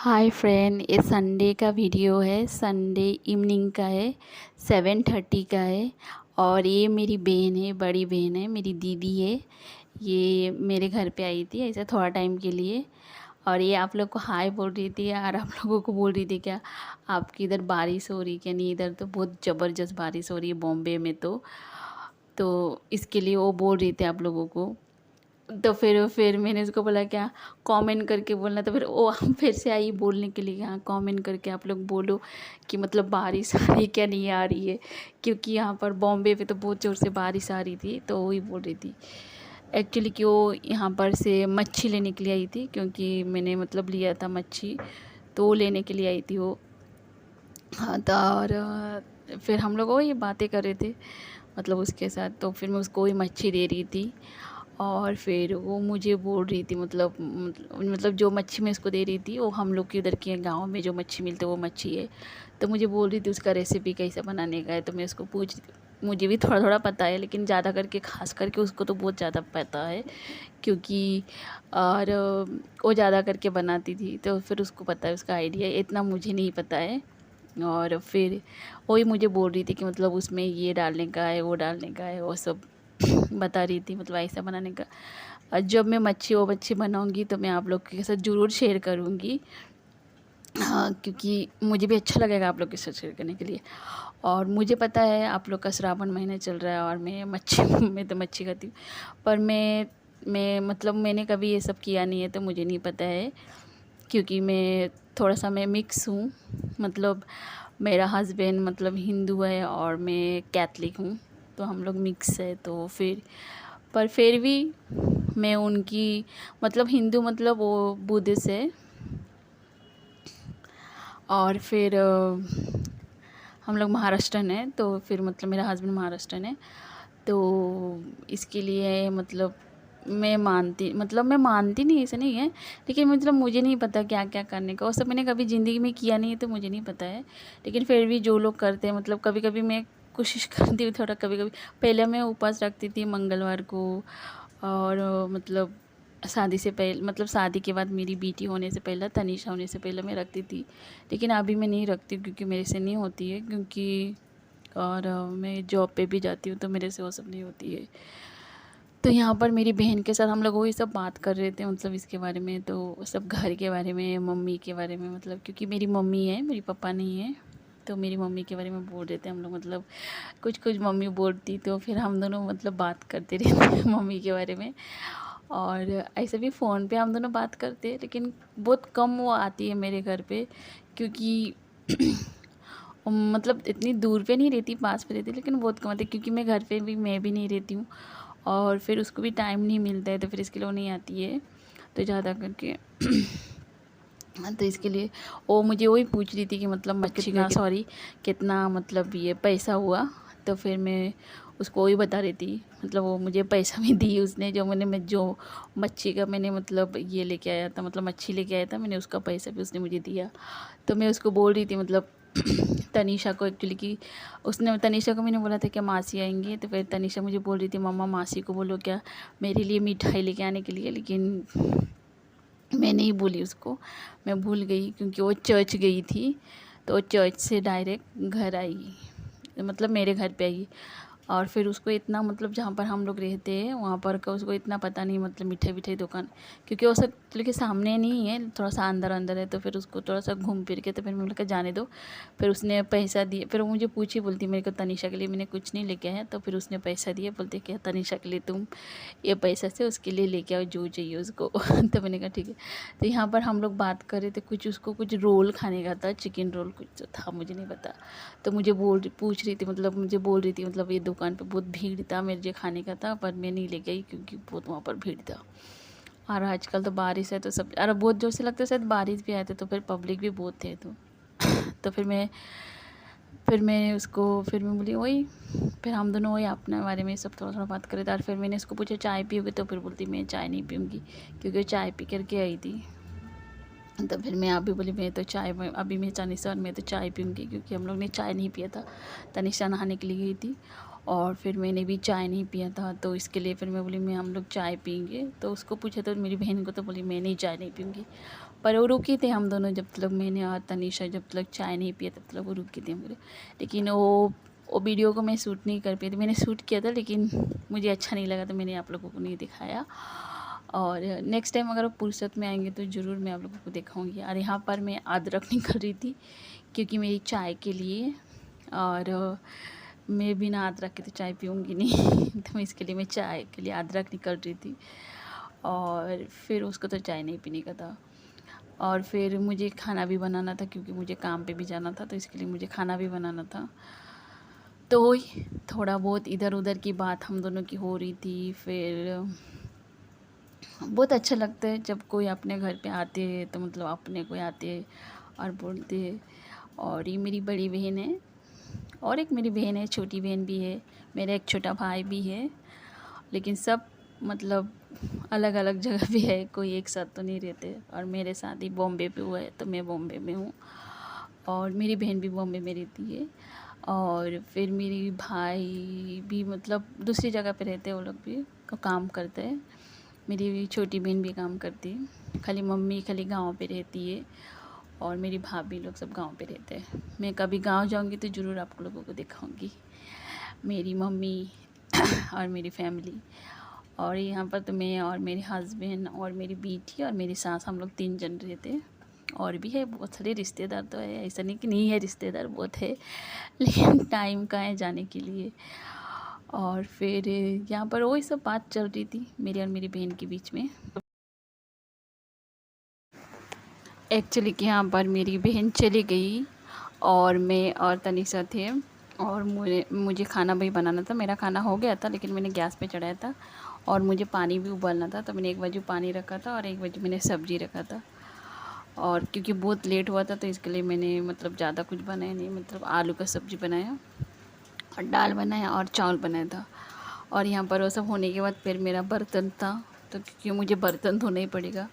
Hi friend, ये Sunday का video है। संडे इवनिंग का है, 7:30 का है। और ये मेरी बहन है, बड़ी बहन है, मेरी दीदी है। ये मेरे घर पे आई थी ऐसे थोड़ा टाइम के लिए। और ये आप लोग को हाय बोल रही थी और आप लोगों को बोल रही थी क्या आपकी इधर बारिश हो रही क्या नहीं। इधर तो बहुत ज़बरदस्त बारिश हो रही है बॉम्बे में। तो इसके लिए वो बोल रही थी आप लोगों को। तो फिर मैंने उसको बोला क्या कमेंट करके बोलना। तो फिर वो फिर से आई बोलने के लिए, हाँ कमेंट करके आप लोग बोलो कि मतलब बारिश आ रही है क्या नहीं आ रही है। क्योंकि यहाँ पर बॉम्बे पे तो बहुत ज़ोर से बारिश आ रही थी। तो वही बोल रही थी एक्चुअली कि वो यहाँ पर से मच्छी लेने के लिए आई थी, क्योंकि मैंने मतलब लिया था मच्छी, तो वो लेने के लिए आई थी वो। हाँ तो और फिर हम लोग वही बातें कर रहे थे मतलब उसके साथ। तो फिर मैं उसको वही मच्छी दे रही थी। और फिर वो मुझे बोल रही थी मतलब जो मच्छी मैं इसको दे रही थी वो हम लोग के उधर के गांव में जो मच्छी मिलती है वो मच्छी है। तो मुझे बोल रही थी उसका रेसिपी कैसे बनाने का है। तो मैं उसको पूछ रही थी, मुझे भी थोड़ा थोड़ा पता है लेकिन ज़्यादा करके खास करके उसको तो बहुत ज़्यादा पता है। क्योंकि और वो ज़्यादा करके बनाती थी तो फिर उसको पता है, उसका आइडिया है, इतना मुझे नहीं पता है। और फिर वही मुझे बोल रही थी कि मतलब उसमें ये डालने का है, वो डालने का है, वो सब बता रही थी मतलब ऐसा बनाने का। और जब मैं वो मच्छी बनाऊंगी तो मैं आप लोग के साथ ज़रूर शेयर करूंगी। हाँ, क्योंकि मुझे भी अच्छा लगेगा आप लोग के साथ शेयर करने के लिए। और मुझे पता है आप लोग का श्रावण महीना चल रहा है और मैं मच्छी मैं तो मच्छी खाती हूँ। पर मैं मतलब मैंने कभी ये सब किया नहीं है तो मुझे नहीं पता है। क्योंकि मैं मिक्स हूँ। मतलब मेरा हस्बैंड मतलब हिंदू है और मैं कैथलिक हूँ। तो हम लोग मिक्स है। तो फिर भी मैं उनकी मतलब हिंदू मतलब वो बुद्धिस्ट है। और फिर हम लोग महाराष्ट्रन है। तो फिर मतलब मेरा हस्बैंड महाराष्ट्रन है। तो इसके लिए मतलब मैं मानती नहीं, ऐसा नहीं है। लेकिन मतलब मुझे नहीं पता क्या क्या करने का, वो सब मैंने कभी ज़िंदगी में किया नहीं है तो मुझे नहीं पता है। लेकिन फिर भी जो लोग करते हैं मतलब कभी कभी मैं कोशिश करती हूँ थोड़ा। कभी कभी पहले मैं उपवास रखती थी मंगलवार को। और मतलब शादी से पहले मतलब शादी के बाद मेरी बेटी होने से पहले, तनीषा होने से पहले मैं रखती थी। लेकिन अभी मैं नहीं रखती क्योंकि मेरे से नहीं होती है। क्योंकि और मैं जॉब पे भी जाती हूँ तो मेरे से वो सब नहीं होती है। तो यहाँ पर मेरी बहन के साथ हम लोग वही सब बात कर रहे थे मतलब इसके बारे में। तो सब घर के बारे में, मम्मी के बारे में, मतलब क्योंकि मेरी मम्मी है, मेरी पापा नहीं है। तो मेरी मम्मी के बारे में बोल रहे थे हम लोग मतलब कुछ कुछ मम्मी बोलती तो फिर हम दोनों मतलब बात करते रहते हैं मम्मी के बारे में। और ऐसे भी फ़ोन पे हम दोनों बात करते हैं लेकिन बहुत कम वो आती है मेरे घर पे। क्योंकि मतलब इतनी दूर पे नहीं रहती, पास पे रहती, लेकिन बहुत कम आती है क्योंकि घर पे भी मैं भी नहीं रहती हूँ। और फिर उसको भी टाइम नहीं मिलता है तो फिर इसके लिए वो नहीं आती है। तो ज़्यादा करके तो इसके लिए वो मुझे वही पूछ रही थी कि मतलब मच्छी का कितना मतलब ये पैसा हुआ। तो फिर मैं उसको वही बता रही थी मतलब वो मुझे पैसा भी दी उसने, जो मच्छी का मैंने मतलब ये लेके आया था, मतलब मच्छी लेके आया था मैंने, उसका पैसा भी उसने मुझे दिया। तो मैं उसको बोल रही थी मतलब तनीषा को एक्चुअली कि तनीषा को मैंने बोला था कि मासी आएंगी। तो फिर तनीषा मुझे बोल रही थी मम्मा मासी को बोलो क्या मेरे लिए मिठाई लेके आने के लिए। लेकिन मैं नहीं बोली उसको, मैं भूल गई क्योंकि वो चर्च गई थी। तो वो चर्च से डायरेक्ट घर आई, मतलब मेरे घर पे आई। और फिर उसको इतना मतलब जहाँ पर हम लोग रहते हैं वहाँ पर का उसको इतना पता नहीं मतलब मिठाई विठाई दुकान, क्योंकि वो सब के सामने नहीं है, थोड़ा सा अंदर अंदर है। तो फिर उसको थोड़ा सा घूम फिर के तो फिर मैंने कहा जाने दो। फिर उसने पैसा दिया, फिर वो मुझे पूछी बोलती मेरे को तनीषा के लिए मैंने कुछ नहीं लेके आया। तो फिर उसने पैसा दिया, बोलते क्या तनीषा के लिए तुम ये पैसा से उसके लिए लेके आओ जो चाहिए उसको। तो मैंने कहा ठीक है। तो यहाँ पर हम लोग बात कर रहे थे, उसको कुछ रोल खाने का था, चिकन रोल कुछ तो था मुझे नहीं पता। तो पूछ रही थी मतलब मुझे बोल रही थी मतलब ये दुकान पे बहुत भीड़ था, मेरे जो खाने का था पर मैं नहीं ले गई क्योंकि बहुत वहाँ पर भीड़ था। और आजकल तो बारिश है तो सब, अरे बहुत जोर से लगता है शायद बारिश भी आए थे तो फिर पब्लिक भी बहुत थे। तो फिर मैं बोली वही, फिर हम दोनों वही अपने बारे में सब थोड़ा थोड़ा बात कर रहे थे। और फिर मैंने इसको पूछा चाय पियोगे, तो फिर बोलती मैं चाय नहीं पीऊँगी क्योंकि वो चाय पी करके आई थी। तो फिर मैं अभी बोली मैं तो चाय अभी मैं तनिषा और मैं तो चाय पीऊँगी क्योंकि हम लोग ने चाय नहीं पिया था। तनिषा नहाने के लिए गई थी और फिर मैंने भी चाय नहीं पिया था। तो इसके लिए फिर मैं बोली मैं हम लोग चाय पियेंगे। तो उसको पूछा तो मेरी बहन को, तो बोली मैं नहीं चाय नहीं पीऊँगी। पर वो रुकी थे हम दोनों, जब तक मैंने और तनीषा जब तक चाय नहीं पिया तब तक वो रुकी थी मेरे। लेकिन वो वीडियो को मैं शूट नहीं कर पाई थी। मैंने शूट किया था लेकिन मुझे अच्छा नहीं लगा तो मैंने आप लोगों को नहीं दिखाया। और नेक्स्ट टाइम अगर वो फुर्सत में आएंगे तो ज़रूर मैं आप लोगों को दिखाऊंगी। और यहाँ पर मैं अदरक नहीं कर रही थी क्योंकि मेरी चाय के लिए, और मैं बिना अदरक के तो चाय पीऊँगी नहीं तो इसके लिए मैं चाय के लिए अदरक नहीं कर रही थी। और फिर उसको तो चाय नहीं पीने का था। और फिर मुझे खाना भी बनाना था क्योंकि मुझे काम पे भी जाना था, तो इसके लिए मुझे खाना भी बनाना था। तो वही थोड़ा बहुत इधर उधर की बात हम दोनों की हो रही थी। फिर बहुत अच्छा लगता है जब कोई अपने घर पे आते हैं, तो मतलब अपने कोई आते हैं और बोलते हैं। और ये मेरी बड़ी बहन है, और एक मेरी बहन है, छोटी बहन भी है, मेरा एक छोटा भाई भी है। लेकिन सब मतलब अलग अलग जगह पे है, कोई एक साथ तो नहीं रहते। और मेरे शादी बॉम्बे पे हुआ है तो मैं बॉम्बे में हूँ, और मेरी बहन भी बॉम्बे में रहती है। और फिर मेरी भाई भी मतलब दूसरी जगह पे रहते हैं, वो लोग भी काम करते हैं। मेरी छोटी बहन भी काम करती है, खाली मम्मी खाली गांव पे रहती है, और मेरी भाभी लोग सब गांव पे रहते हैं। मैं कभी गांव जाऊंगी तो ज़रूर आप लोगों को दिखाऊंगी मेरी मम्मी और मेरी फैमिली। और यहाँ पर तो मैं और मेरे हस्बैंड और मेरी बेटी और मेरी सास, हम लोग 3 जन रहते हैं। और भी है बहुत सारे रिश्तेदार, तो है ऐसा नहीं कि नहीं है, रिश्तेदार बहुत है लेकिन टाइम कहाँ है जाने के लिए। और फिर यहाँ पर वही सब बात चल रही थी मेरी और मेरी बहन के बीच में। एक्चुअली कि यहाँ पर मेरी बहन चली गई और मैं और तनीषा थे, और मुझे खाना भी बनाना था। मेरा खाना हो गया था लेकिन मैंने गैस पे चढ़ाया था, और मुझे पानी भी उबालना था। तो मैंने एक बाजू पानी रखा था और एक बाजू मैंने सब्ज़ी रखा था। और क्योंकि बहुत लेट हुआ था तो इसके लिए मैंने मतलब ज़्यादा कुछ बनाया नहीं, मतलब आलू का सब्ज़ी बनाया और दाल बनाया और चावल बनाया था। और यहाँ पर वो सब होने के बाद फिर मेरा बर्तन था, तो क्योंकि मुझे बर्तन धोना ही पड़ेगा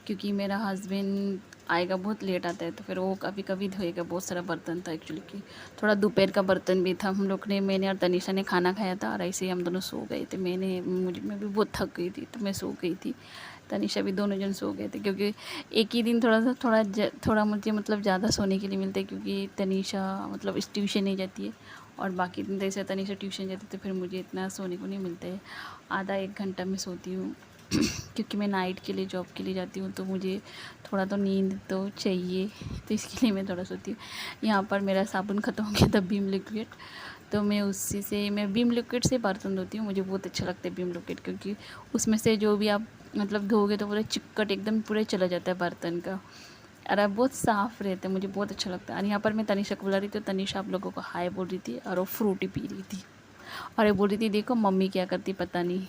क्योंकि मेरा हस्बैंड आएगा, बहुत लेट आता है, तो फिर वो कभी कभी धोएगा। बहुत सारा बर्तन था एक्चुअली कि थोड़ा दोपहर का बर्तन भी था। हम लोग ने, मैंने और तनीषा ने खाना खाया था और ऐसे ही हम दोनों सो गए थे। मैं भी बहुत थक गई थी तो मैं सो गई थी। तनीषा भी, दोनों जन सो गए थे क्योंकि एक ही दिन थोड़ा मुझे मतलब ज़्यादा सोने के लिए मिलता है क्योंकि तनीषा मतलब इस ट्यूशन नहीं जाती है, और बाकी दिन जैसे तनीषा ट्यूशन जाती है तो फिर मुझे इतना सोने को नहीं मिलता है। आधा 1 घंटा मैं सोती हूँ क्योंकि मैं नाइट के लिए जॉब के लिए जाती हूँ, तो मुझे थोड़ा तो नींद तो चाहिए, तो इसके लिए मैं थोड़ा सोती हूँ। यहाँ पर मेरा साबुन ख़त्म हो गया था, विम लिक्विड, तो मैं विम लिक्विड से बर्तन धोती हूँ। मुझे बहुत अच्छा लगता है विम लिक्विड, क्योंकि उसमें से जो भी आप मतलब धोगे तो पूरा चिक्कट एकदम पूरे चला जाता है बर्तन का, और अब बहुत साफ़ रहते हैं। मुझे बहुत अच्छा लगता है। और यहाँ पर मैं तनीषा को बुला रही थी, तो तनीषा आप लोगों को हाय बोल रही थी और वो फ्रूटी पी रही थी, और ये बोल रही थी देखो मम्मी क्या करती पता नहीं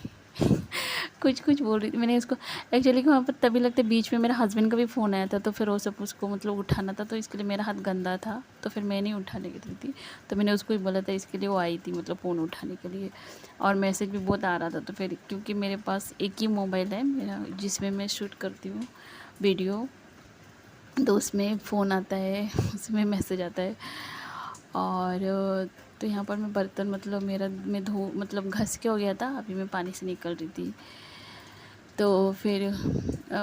कुछ कुछ बोल रही थी। मैंने उसको एक्चुअली वहाँ पर तभी लगता है, बीच में मेरा हस्बैंड का भी फ़ोन आया था, तो फिर वो सब उसको मतलब उठाना था, तो इसके लिए मेरा हाथ गंदा था, तो फिर मैं नहीं उठाने की थी, तो मैंने उसको ही बोला था, इसके लिए वो आई थी मतलब फ़ोन उठाने के लिए। और मैसेज भी बहुत आ रहा था, तो फिर क्योंकि मेरे पास एक ही मोबाइल है मेरा जिसमें मैं शूट करती हूँ वीडियो, तो उसमें फ़ोन आता है उसमें मैसेज आता है। और तो यहाँ पर मैं बर्तन मतलब मैं धो मतलब घस के हो गया था, अभी मैं पानी से निकल रही थी। तो फिर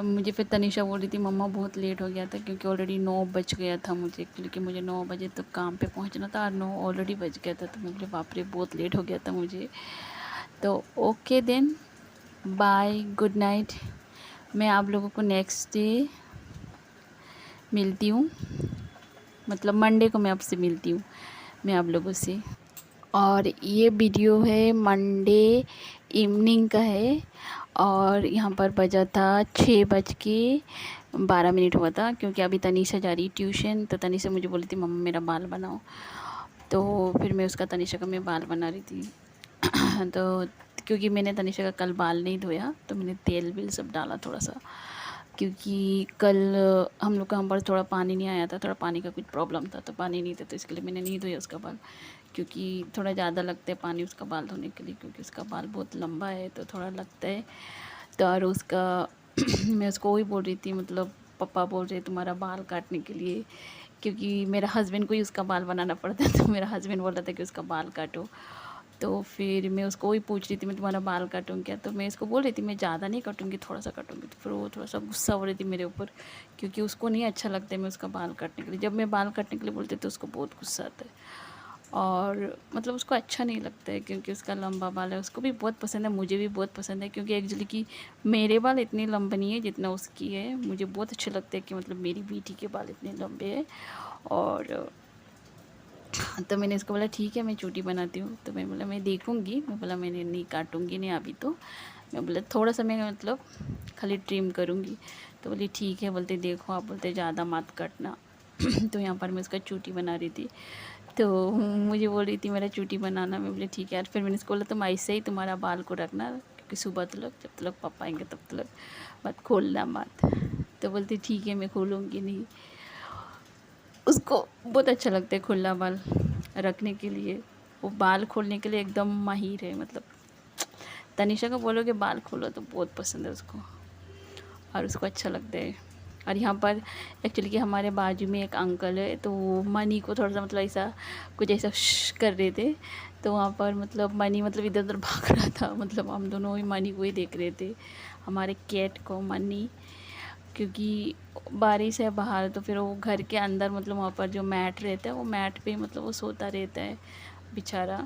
मुझे फिर तनीषा बोल रही थी मम्मा बहुत लेट हो गया था, क्योंकि ऑलरेडी 9 बज गया था मुझे, क्योंकि मुझे 9 बजे तक काम पे पहुंचना था और 9 ऑलरेडी बज गया था। तो मैं बोले बाप रे बहुत लेट हो गया था मुझे। तो okay then, bye, good night. मैं आप लोगों को नेक्स्ट डे मिलती हूँ, मतलब मंडे को मैं आपसे मिलती हूँ मैं आप लोगों से। और ये वीडियो है मंडे इवनिंग का है, और यहाँ पर बजा था 6:12 हुआ था, क्योंकि अभी तनीषा जा रही ट्यूशन, तो तनीषा मुझे बोली थी मम्मा मेरा बाल बनाओ, तो फिर मैं उसका तनीषा का मैं बाल बना रही थी तो क्योंकि मैंने तनीषा का कल बाल नहीं धोया, तो मैंने तेल वेल सब डाला थोड़ा सा, क्योंकि कल हम लोग का यहाँ पर थोड़ा पानी नहीं आया था, थोड़ा पानी का कुछ प्रॉब्लम था, तो पानी नहीं था, तो इसके लिए मैंने नहीं धोया उसका बाल, क्योंकि थोड़ा ज़्यादा लगता है पानी उसका बाल धोने के लिए, क्योंकि उसका बाल बहुत लंबा है तो थोड़ा लगता है। तो और उसका मैं उसको वही बोल रही थी, मतलब पापा बोल रहे तुम्हारा बाल काटने के लिए, क्योंकि मेरा हस्बैंड को ही उसका बाल बनाना पड़ता है, तो मेरा हस्बैंड बोल रहा था कि उसका बाल काटो। तो फिर मैं उसको वही पूछ रही थी मैं तुम्हारा बाल काटूँ क्या, तो मैं इसको बोल रही थी मैं ज़्यादा नहीं काटूँगी, थोड़ा सा काटूँगी। तो फिर वो थोड़ा सा गुस्सा हो रही थी मेरे ऊपर, क्योंकि उसको नहीं अच्छा लगता है मैं उसका बाल काटने के लिए। जब मैं बाल काटने के लिए बोलती तो उसको बहुत गुस्सा आता है, और मतलब उसको अच्छा नहीं लगता है क्योंकि उसका लंबा बाल है। उसको भी बहुत पसंद है, मुझे भी बहुत पसंद है, क्योंकि एक्चुअली कि मेरे बाल इतने लंबे नहीं है जितना उसकी है। मुझे बहुत अच्छे लगते हैं कि मतलब मेरी बेटी के बाल इतने लंबे हैं। और तो मैंने इसको बोला ठीक है मैं चोटी बनाती हूँ, तो मैं बोला मैं देखूँगी, मैं बोला मैंने नहीं काटूँगी नहीं अभी, तो मैं बोला थोड़ा सा मैं मतलब खाली ट्रिम करूँगी। तो बोली ठीक है, बोलते देखो आप बोलते ज़्यादा मत काटना। तो यहाँ पर मैं उसका चोटी बना रही थी, तो मुझे बोल रही थी मेरा चोटी बनाना। मैं बोली ठीक है यार। फिर मैंने इसको बोला तुम ऐसे ही तुम्हारा बाल को रखना, क्योंकि सुबह तक जब तक पापा आएंगे तब तक मत खोलना मत। तो बोलती ठीक है मैं खोलूँगी नहीं। उसको बहुत अच्छा लगता है खुला बाल रखने के लिए, वो बाल खोलने के लिए एकदम माहिर है। मतलब तनिषा को बोलोगे बाल खोलो तो बहुत पसंद है उसको, और उसको अच्छा लगता है। और यहाँ पर एक्चुअली कि हमारे बाजू में एक अंकल है, तो वो मनी को थोड़ा सा मतलब ऐसा कुछ ऐसा कर रहे थे। तो वहाँ पर मतलब मनी मतलब इधर उधर भाग रहा था, मतलब हम दोनों ही मनी को ही देख रहे थे, हमारे कैट को मनी। क्योंकि बारिश है बाहर, तो फिर वो घर के अंदर मतलब वहाँ पर जो मैट रहता है वो मैट पे मतलब वो सोता रहता है बेचारा।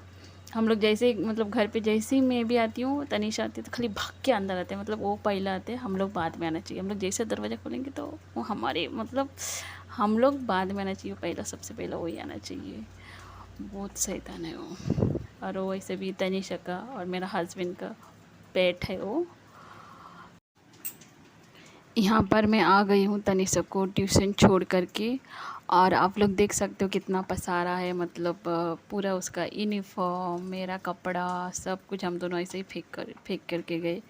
हम लोग जैसे ही मतलब घर पे जैसे ही मैं भी आती हूँ तनीषा आती है तो खाली भाग के अंदर आते हैं, मतलब वो पहले आते हैं, हम लोग बाद में आना चाहिए। हम लोग जैसे दरवाज़ा खोलेंगे तो वो हमारे मतलब हम लोग बाद में आना चाहिए, पहला सबसे पहला वही आना चाहिए। बहुत शैतान है वो। और वो वैसे भी तनीषा का और मेरा हस्बैंड का पेट है वो। यहाँ पर मैं आ गई हूँ तनिषा को ट्यूशन छोड़ कर के, और आप लोग देख सकते हो कितना पसारा है। मतलब पूरा उसका यूनिफॉर्म, मेरा कपड़ा, सब कुछ हम दोनों ऐसे ही फेंक करके गए,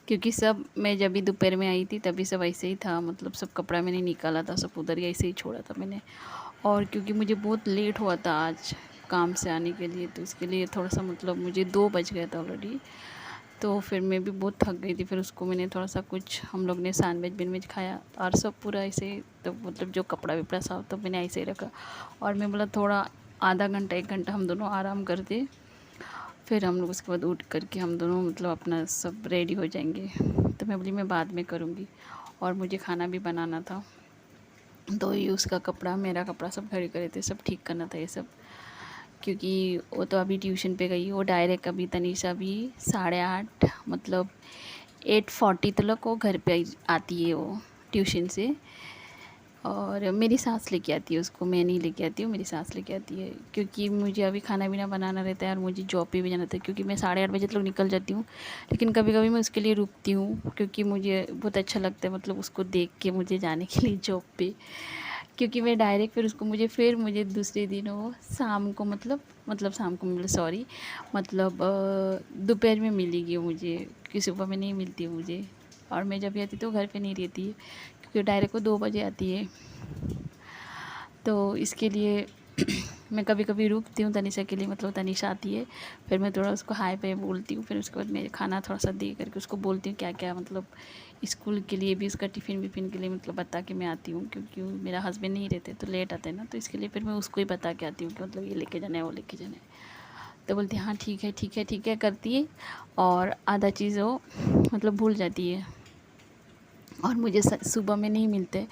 क्योंकि सब मैं जब भी दोपहर में आई थी तभी सब ऐसे ही था। मतलब सब कपड़ा मैंने निकाला था, सब उधर ही ऐसे ही छोड़ा था मैंने। और क्योंकि मुझे बहुत लेट हुआ था आज काम से आने के लिए, तो इसके लिए थोड़ा सा मतलब मुझे 2 बज गया था ऑलरेडी। तो फिर मैं भी बहुत थक गई थी। फिर उसको मैंने थोड़ा सा कुछ हम लोग ने सैंडविच बिनविच खाया, और सब पूरा ऐसे तो मतलब जो कपड़ा विपड़ा साफ तो मैंने ऐसे ही रखा। और मैं बोला थोड़ा आधा घंटा 1 घंटा हम दोनों आराम करते, फिर हम लोग उसके बाद उठ करके हम दोनों मतलब अपना सब रेडी हो जाएंगे। तो मैं बोली मैं बाद में करूँगी, और मुझे खाना भी बनाना था, तो ये उसका कपड़ा मेरा कपड़ा सब खड़े करे थे, सब ठीक करना था ये सब। क्योंकि वो तो अभी ट्यूशन पे गई, वो डायरेक्ट अभी तनीषा भी 8:30 मतलब 8:40 तक वो घर पे आती है वो ट्यूशन से। और मेरी सास लेके आती है उसको, मैं नहीं लेके आती हूँ, मेरी सास लेके आती है, क्योंकि मुझे अभी खाना पीना बनाना रहता है और मुझे जॉब पे भी जाना था। क्योंकि मैं 8:30 बजे तक निकल जाती हूँ, लेकिन कभी कभी मैं उसके लिए रुकती हूँ, क्योंकि मुझे बहुत अच्छा लगता है मतलब उसको देख के मुझे जाने के लिए जॉब पे। क्योंकि मैं डायरेक्ट फिर मुझे दूसरे दिन वो शाम को मतलब शाम को मतलब सॉरी मतलब दोपहर में मिलेगी मुझे, क्योंकि सुबह में नहीं मिलती है मुझे। और मैं जब भी आती तो घर पे नहीं रहती है, क्योंकि डायरेक्ट वो 2 बजे आती है। तो इसके लिए मैं कभी कभी रुकती हूँ तनिषा के लिए, मतलब तनिषा आती है, फिर मैं थोड़ा उसको हाय पे बोलती हूँ, फिर उसके बाद मैं खाना थोड़ा सा दे करके उसको बोलती हूँ क्या क्या मतलब स्कूल के लिए भी उसका टिफ़िन विफ़िन के लिए मतलब बता के मैं आती हूँ। क्योंकि मेरा हस्बैंड नहीं रहते तो लेट आते हैं ना, तो इसके लिए फिर मैं उसको ही बता के आती हूँ कि मतलब ये लेके जाना है वो लेके जाना है। तो बोलती है हाँ ठीक है ठीक है ठीक है करती है, और आधा चीज़ वो मतलब भूल जाती है। और मुझे सुबह में नहीं मिलते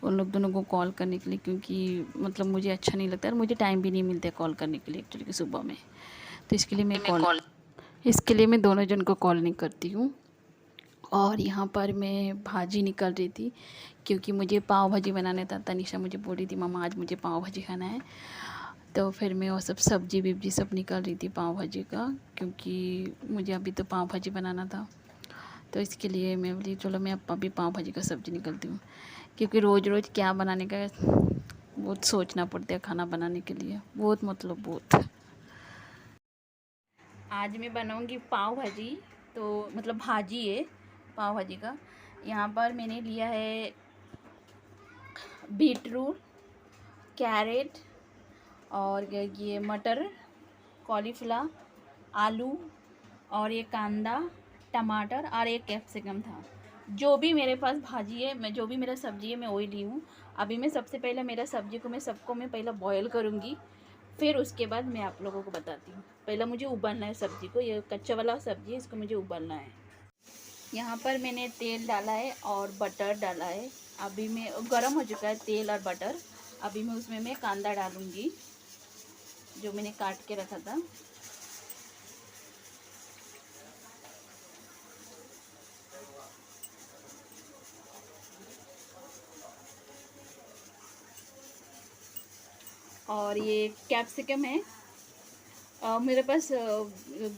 उन लोग दोनों को कॉल करने के लिए, क्योंकि मतलब मुझे अच्छा नहीं लगता और मुझे टाइम भी नहीं मिलता है कॉल करने के लिए एक्चुअली कि सुबह में। तो इसके लिए मैं दोनों जन को कॉल नहीं करती हूँ। और यहाँ पर मैं भाजी निकल रही थी, क्योंकि मुझे पाव भाजी बनाना था। तनिषा मुझे बोल रही थी मम्मा आज मुझे पाव भाजी खाना है, तो फिर मैं वो सब सब्जी विब्जी सब निकाल रही थी पाव भाजी का, क्योंकि मुझे अभी तो पाव भाजी बनाना था। तो इसके लिए मैं बोली चलो मैं अभी पाव भाजी का सब्ज़ी निकलती हूँ, क्योंकि रोज़ रोज़ क्या बनाने का बहुत सोचना पड़ता है खाना बनाने के लिए, बहुत मतलब बहुत। आज मैं बनाऊँगी पाव भाजी, तो मतलब भाजी है पाव भाजी का। यहाँ पर मैंने लिया है बीटरूट, कैरेट, और ये मटर, कॉलीफ्लावर, आलू, और ये कांदा, टमाटर, और एक कैप्सिकम था। जो भी मेरे पास भाजी है, मैं जो भी मेरा सब्ज़ी है मैं वही ली हूँ। अभी मैं सबसे पहले मेरा सब्ज़ी को मैं सबको मैं पहले बॉयल करूँगी, फिर उसके बाद मैं आप लोगों को बताती हूँ। पहले मुझे उबालना है सब्ज़ी को, ये कच्चा वाला सब्ज़ी है, इसको मुझे उबालना है। यहाँ पर मैंने तेल डाला है और बटर डाला है। अभी मैं गरम हो चुका है तेल और बटर। अभी मैं उसमें मैं कांदा डालूँगी जो मैंने काट के रखा था। और ये कैप्सिकम है। मेरे पास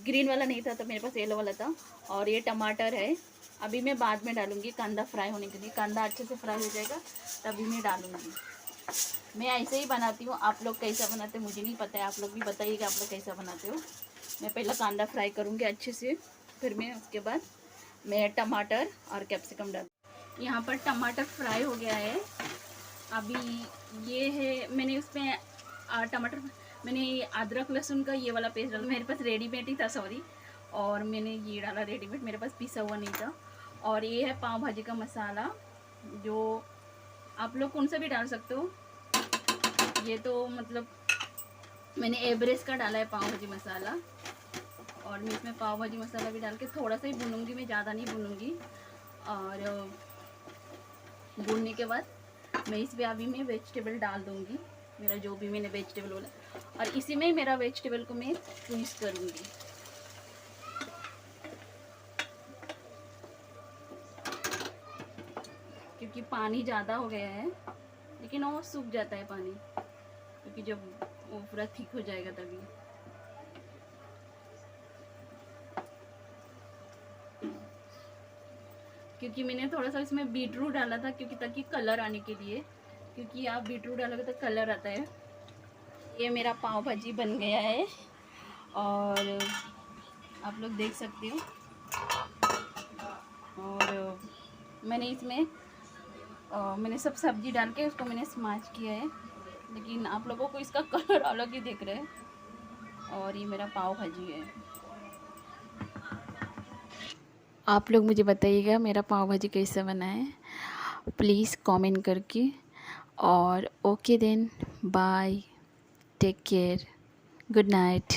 ग्रीन वाला नहीं था तो मेरे पास येलो वाला था। और ये टमाटर है। अभी मैं बाद में डालूँगी कांदा फ्राई होने के लिए। कांदा अच्छे से फ्राई हो जाएगा तभी मैं डालूँगी। मैं ऐसे ही बनाती हूँ, आप लोग कैसा बनाते हैं मुझे नहीं पता है। आप लोग भी बताइएगा आप लोग कैसा बनाते हो। मैं पहले कांदा फ्राई करूँगी अच्छे से, फिर मैं उसके बाद मैं टमाटर और कैप्सिकम डाल। यहाँ पर टमाटर फ्राई हो गया है। अभी ये है, मैंने उसमें टमाटर, मैंने अदरक लहसुन का ये वाला पेस्ट डाला। मेरे पास रेडीमेड ही था, सॉरी, और मैंने ये डाला रेडीमेड, मेरे पास पिसा हुआ नहीं था। और ये है पाव भाजी का मसाला, जो आप लोग कौन सा भी डाल सकते हो। ये तो मतलब मैंने एवरेस्ट का डाला है पाव भाजी मसाला। और मैं इसमें पाव भाजी मसाला भी डाल के थोड़ा सा ही भूनूंगी, मैं ज़्यादा नहीं भूनूंगी। और भूनने के बाद मैं इसमें अभी मैं वेजिटेबल डाल दूंगी, मेरा जो भी मैंने वेजिटेबल बोला, और इसी में मेरा वेजिटेबल को मैं ट्विस्ट करूंगी। क्योंकि पानी ज़्यादा हो गया है, लेकिन वो सूख जाता है पानी, क्योंकि जब वो पूरा थिक हो जाएगा तभी। क्योंकि मैंने थोड़ा सा इसमें बीटरूट डाला था, क्योंकि ताकि कलर आने के लिए, क्योंकि आप बीटरूट डालोगे तो कलर आता है। ये मेरा पाव भाजी बन गया है और आप लोग देख सकते हो। और मैंने इसमें मैंने सब सब्जी डाल के उसको मैंने स्मैश किया है, लेकिन आप लोगों को इसका कलर अलग ही दिख रहा है। और ये मेरा पाव भाजी है। आप लोग मुझे बताइएगा मेरा पाव भाजी कैसा बना है, प्लीज़ कमेंट करके। और okay then, bye, take care, good night.